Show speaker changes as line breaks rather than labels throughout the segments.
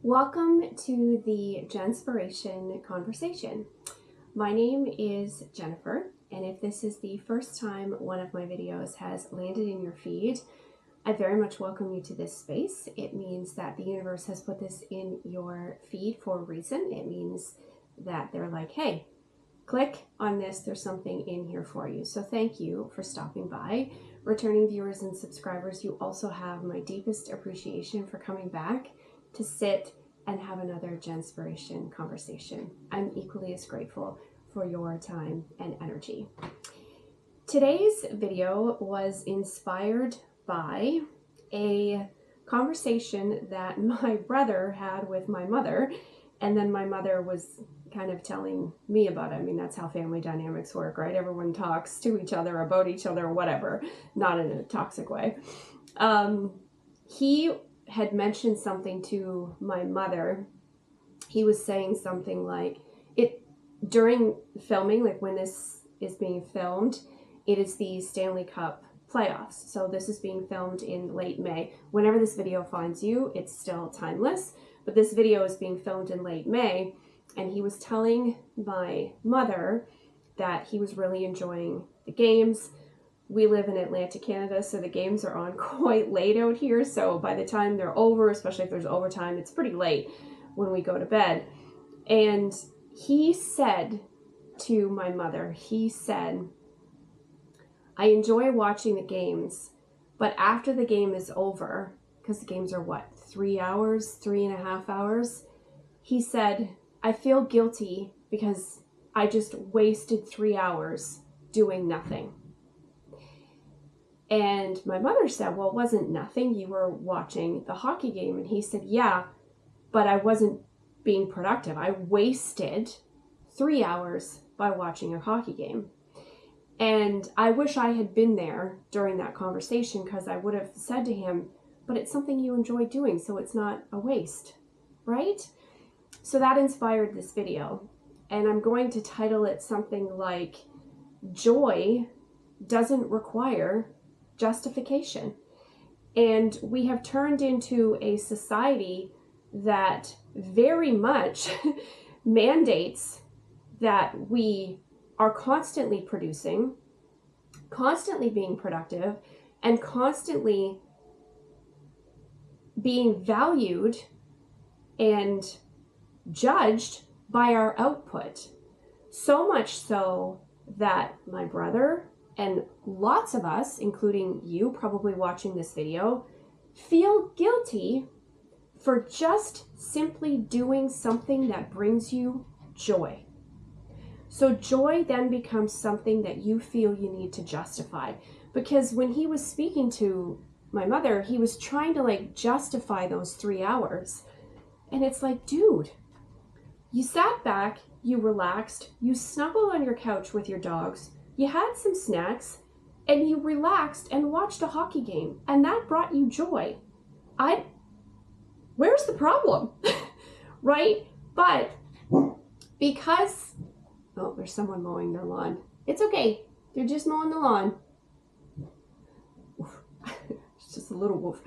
Welcome to the Jenspiration Conversation. My name is Jennifer, and if this is the first time one of my videos has landed in your feed, I very much welcome you to this space. It means that the universe has put this in your feed for a reason. It means that they're like, hey, click on this, there's something in here for you. So thank you for stopping by. Returning viewers and subscribers, you also have my deepest appreciation for coming back to sit and have another Jenspiration conversation. I'm equally as grateful for your time and energy. Today's video was inspired by a conversation that my brother had with my mother, and then my mother was kind of telling me about it. I mean, that's how family dynamics work, right? Everyone talks to each other, about each other, whatever, not in a toxic way. He had mentioned something to my mother. He was saying something like, during filming, like when this is being filmed, it is the Stanley Cup playoffs. So this is being filmed in late May. Whenever this video finds you, it's still timeless, but this video is being filmed in late May. And he was telling my mother that he was really enjoying the games. We live in Atlantic Canada, so the games are on quite late out here. So by the time they're over, especially if there's overtime, it's pretty late when we go to bed. And he said to my mother, he said, I enjoy watching the games, but after the game is over, because the games are what, 3 hours, 3.5 hours? He said, I feel guilty because I just wasted 3 hours doing nothing. And my mother said, well, it wasn't nothing. You were watching the hockey game. And he said, yeah, but I wasn't being productive. I wasted 3 hours by watching a hockey game. And I wish I had been there during that conversation, because I would have said to him, but it's something you enjoy doing, so it's not a waste, right? So that inspired this video. And I'm going to title it something like, Joy Doesn't Require Justification. And we have turned into a society that very much mandates that we are constantly producing, constantly being productive, and constantly being valued and judged by our output. So much so that my brother and lots of us, including you probably watching this video, feel guilty for just simply doing something that brings you joy. So joy then becomes something that you feel you need to justify. Because when he was speaking to my mother, he was trying to justify those 3 hours. And it's like, dude, you sat back, you relaxed, you snuggled on your couch with your dogs, you had some snacks, and you relaxed and watched a hockey game, and that brought you joy. Where's the problem? Right? But because, oh, there's someone mowing their lawn. It's okay. They're just mowing the lawn. It's just a little wolf.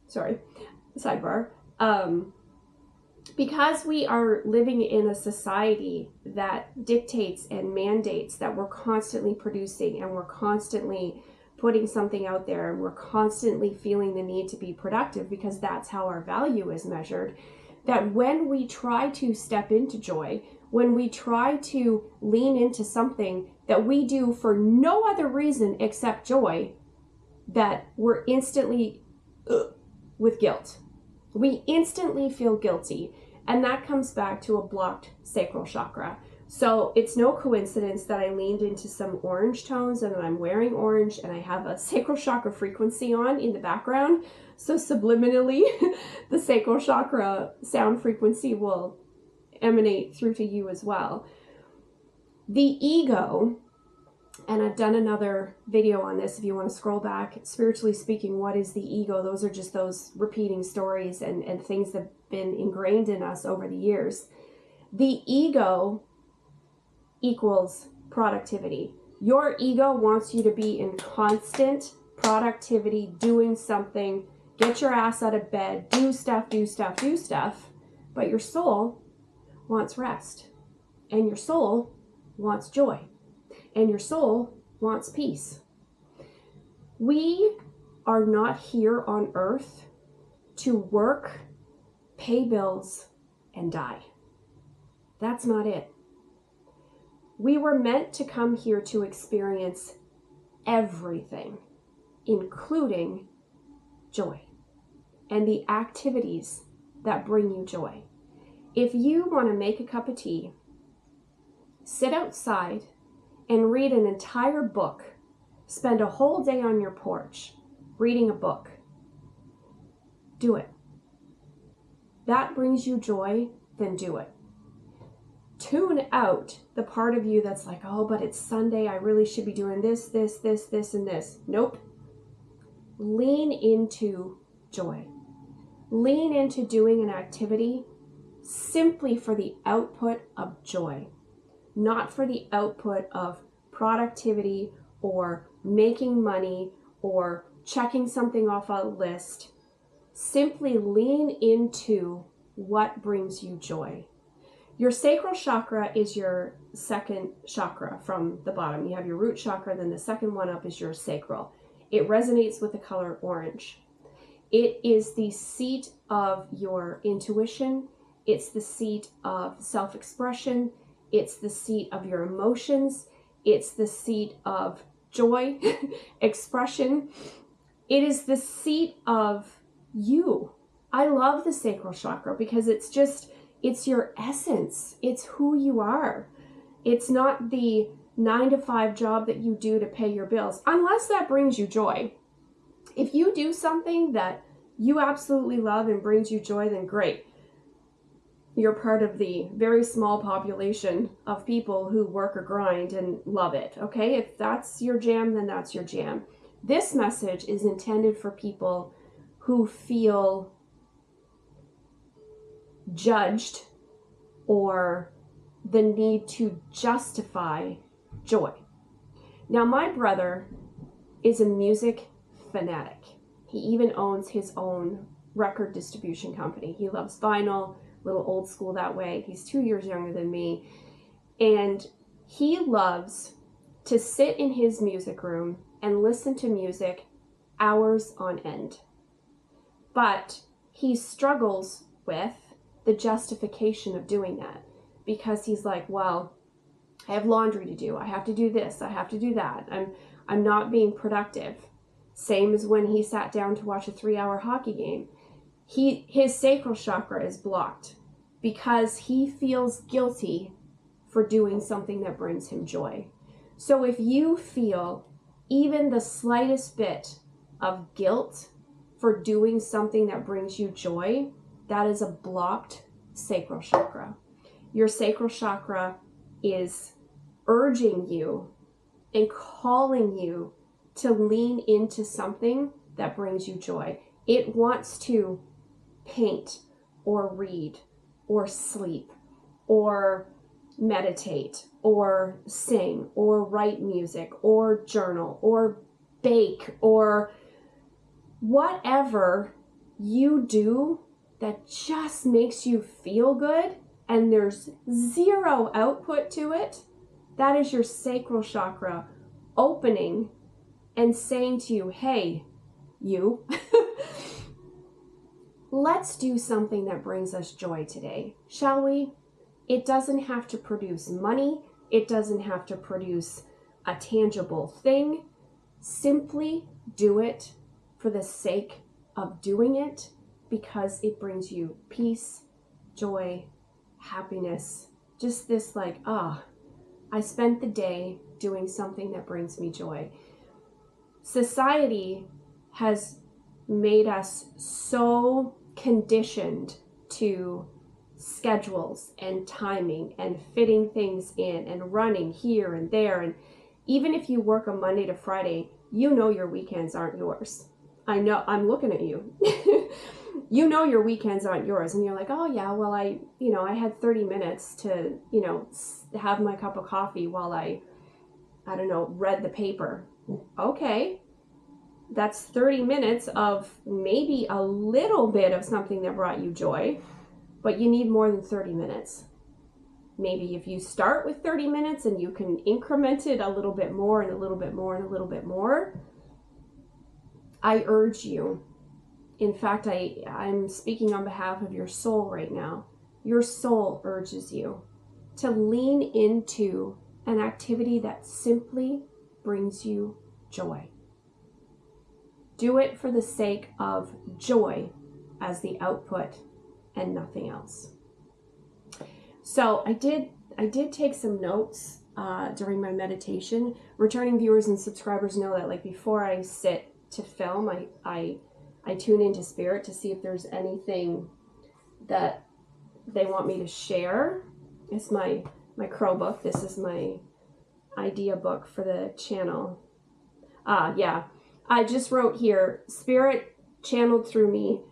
Sorry. Sidebar. Because we are living in a society that dictates and mandates that we're constantly producing and we're constantly putting something out there and we're constantly feeling the need to be productive because that's how our value is measured, that when we try to step into joy, when we try to lean into something that we do for no other reason except joy, that we're instantly with guilt. We instantly feel guilty, and that comes back to a blocked sacral chakra. So it's no coincidence that I leaned into some orange tones and that I'm wearing orange and I have a sacral chakra frequency on in the background. So subliminally, the sacral chakra sound frequency will emanate through to you as well. The ego, and I've done another video on this if you want to scroll back. Spiritually speaking, what is the ego? Those are just those repeating stories and things that have been ingrained in us over the years. The ego equals productivity. Your ego wants you to be in constant productivity, doing something, get your ass out of bed, do stuff, but your soul wants rest, and your soul wants joy, and your soul wants peace. We are not here on earth to work, pay bills, and die. That's not it. We were meant to come here to experience everything, including joy and the activities that bring you joy. If you want to make a cup of tea, sit outside and read an entire book, spend a whole day on your porch reading a book, do it. That brings you joy, then do it. Tune out the part of you that's like, oh, but it's Sunday, I really should be doing this, and this. Nope. Lean into joy. Lean into doing an activity simply for the output of joy, not for the output of productivity or making money or checking something off a list. Simply lean into what brings you joy. Your sacral chakra is your second chakra from the bottom. You have your root chakra, then the second one up is your sacral. It resonates with the color orange. It is the seat of your intuition. It's the seat of self-expression. It's the seat of your emotions. It's the seat of joy, expression. It is the seat of you. I love the sacral chakra because it's your essence. It's who you are. It's not the 9-to-5 job that you do to pay your bills, unless that brings you joy. If you do something that you absolutely love and brings you joy, then great. You're part of the very small population of people who work or grind and love it, okay? If that's your jam, then that's your jam. This message is intended for people who feel judged or the need to justify joy. Now, my brother is a music fanatic. He even owns his own record distribution company. He loves vinyl, a little old school that way. He's 2 years younger than me. And he loves to sit in his music room and listen to music hours on end. But he struggles with the justification of doing that because he's like, well, I have laundry to do. I have to do this. I have to do that. I'm not being productive. Same as when he sat down to watch a 3-hour hockey game. His sacral chakra is blocked because he feels guilty for doing something that brings him joy. So if you feel even the slightest bit of guilt for doing something that brings you joy, that is a blocked sacral chakra. Your sacral chakra is urging you and calling you to lean into something that brings you joy. It wants to paint or read or sleep or meditate or sing or write music or journal or bake or whatever you do that just makes you feel good and there's zero output to it. That is your sacral chakra opening and saying to you, hey, you, let's do something that brings us joy today, shall we? It doesn't have to produce money. It doesn't have to produce a tangible thing. Simply do it for the sake of doing it because it brings you peace, joy, happiness. Just this like, I spent the day doing something that brings me joy. Society has made us so conditioned to schedules and timing and fitting things in and running here and there. And even if you work a Monday to Friday, you know your weekends aren't yours. I know, I'm looking at you. You know your weekends aren't yours. And you're like, oh yeah, well I had 30 minutes to, have my cup of coffee while I don't know, read the paper. Okay. That's 30 minutes of maybe a little bit of something that brought you joy, but you need more than 30 minutes. Maybe if you start with 30 minutes and you can increment it a little bit more and a little bit more and a little bit more, I urge you. In fact, I'm speaking on behalf of your soul right now. Your soul urges you to lean into an activity that simply brings you joy. Do it for the sake of joy as the output and nothing else. So I did take some notes during my meditation. Returning viewers and subscribers know that, like, before I sit to film, I tune into spirit to see if there's anything that they want me to share. It's my crow book. This is my idea book for the channel. Yeah. I just wrote here, spirit channeled through me,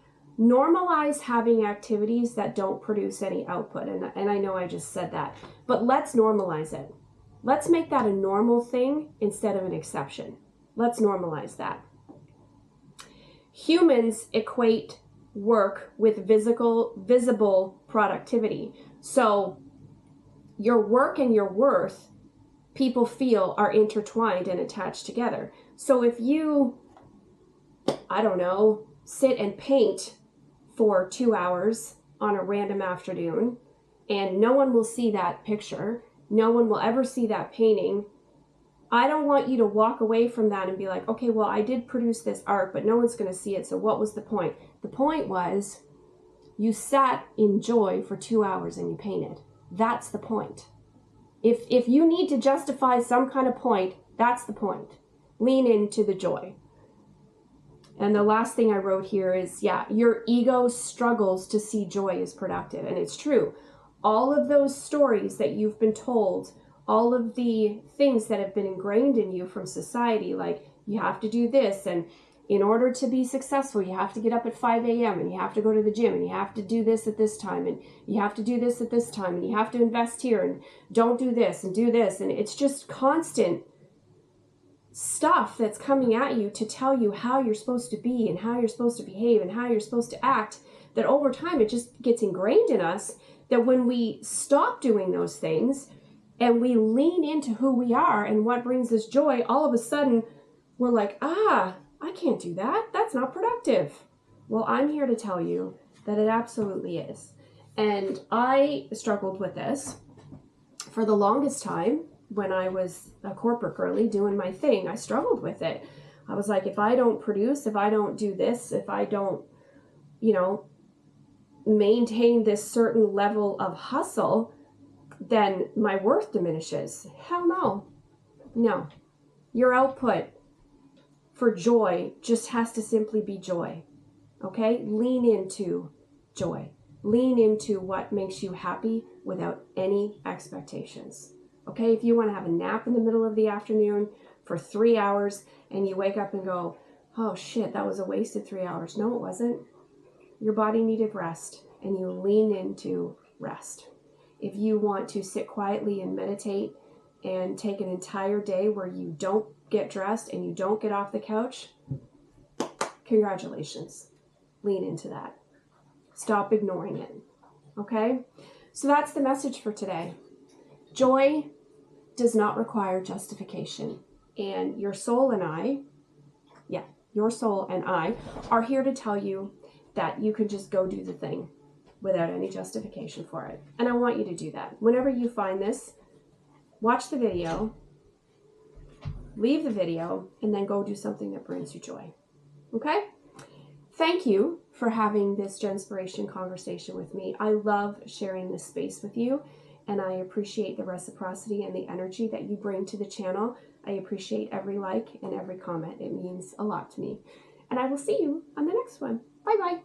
normalize having activities that don't produce any output. And I know I just said that, but let's normalize it. Let's make that a normal thing instead of an exception. Let's normalize that. Humans equate work with visible productivity. So your work and your worth, people feel, are intertwined and attached together. So if you, I don't know, sit and paint for 2 hours on a random afternoon, and no one will see that picture, no one will ever see that painting, I don't want you to walk away from that and be like, okay, well, I did produce this art, but no one's going to see it, so what was the point? The point was you sat in joy for 2 hours and you painted. That's the point. If you need to justify some kind of point, that's the point. Lean into the joy. And the last thing I wrote here is, yeah, your ego struggles to see joy as productive. And it's true. All of those stories that you've been told, all of the things that have been ingrained in you from society, like you have to do this, and in order to be successful, you have to get up at 5 a.m. and you have to go to the gym and you have to do this at this time and you have to do this at this time and you have to invest here and don't do this and do this. And it's just constant stuff that's coming at you to tell you how you're supposed to be and how you're supposed to behave and how you're supposed to act, that over time it just gets ingrained in us, that when we stop doing those things and we lean into who we are and what brings us joy, all of a sudden we're like, I can't do that. That's not productive. Well, I'm here to tell you that it absolutely is. And I struggled with this for the longest time. When I was a corporate girly doing my thing, I struggled with it. I was like, if I don't produce, if I don't do this, if I don't, maintain this certain level of hustle, then my worth diminishes. Hell no. No. Your output for joy just has to simply be joy. Okay? Lean into joy. Lean into what makes you happy without any expectations. Okay, if you want to have a nap in the middle of the afternoon for 3 hours and you wake up and go, oh shit, that was a wasted 3 hours. No, it wasn't. Your body needed rest and you lean into rest. If you want to sit quietly and meditate and take an entire day where you don't get dressed and you don't get off the couch, congratulations. Lean into that. Stop ignoring it. Okay? So that's the message for today. Joy does not require justification. And your soul and I are here to tell you that you can just go do the thing without any justification for it. And I want you to do that. Whenever you find this, watch the video, leave the video, and then go do something that brings you joy. Okay? Thank you for having this Jenspiration conversation with me. I love sharing this space with you. And I appreciate the reciprocity and the energy that you bring to the channel. I appreciate every like and every comment. It means a lot to me. And I will see you on the next one. Bye-bye.